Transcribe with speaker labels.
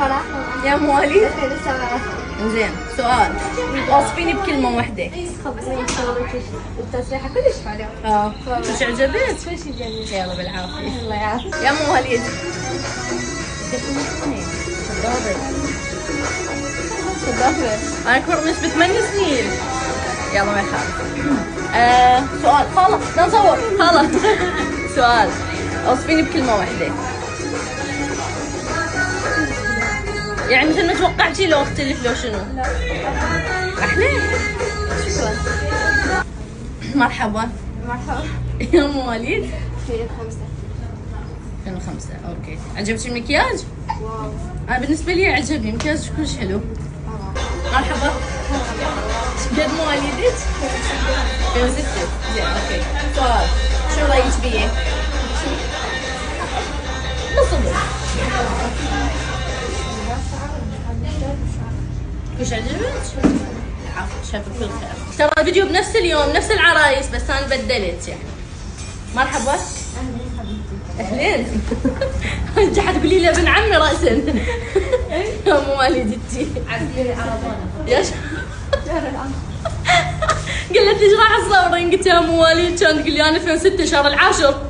Speaker 1: فرح.
Speaker 2: يا مواليد؟
Speaker 1: 2007.
Speaker 2: زين سؤال، وصفيني بكلمة واحدة.
Speaker 1: خبزين شغلك التسريحة كلش حلو.
Speaker 2: مش عجبت؟
Speaker 1: كل شيء جميل.
Speaker 2: يلا بالعافية.
Speaker 1: الله يعافيك.
Speaker 2: يا مواليد؟ أنا أكبر منك ب8 سنين. يلا ما يخالف. سؤال، خلاص بدنا نصور. خلاص. سؤال، اوصفيني بكلمة واحدة. يعني مثل ما توقعتي لو اختلف لو شنو؟ أحلى؟
Speaker 1: شكرا.
Speaker 2: مرحبا.
Speaker 1: مرحبا.
Speaker 2: يا مواليد؟
Speaker 1: 2005.
Speaker 2: 2005. اوكي، عجبتك المكياج؟
Speaker 1: واو.
Speaker 2: أنا بالنسبة لي عجبني مكياج كلش حلو. مرحبا. قد مواليدك؟ 2006. زين اوكي. سؤال، شو رايك بيه؟ بصبر. وش عجبك؟ العفو، شافك بالخير. ترى الفيديو بنفس اليوم نفس العرايس بس انا بدلت يعني. مرحبا. اهلين. انت حتقولي لي ابن عمي راسا. يا مواليدتي.
Speaker 1: عزيزي عربانة.
Speaker 2: يا قلت ليش راح تصورين؟ قلت يا مواليد، كان تقول لي انا 2006 شهر العاشر.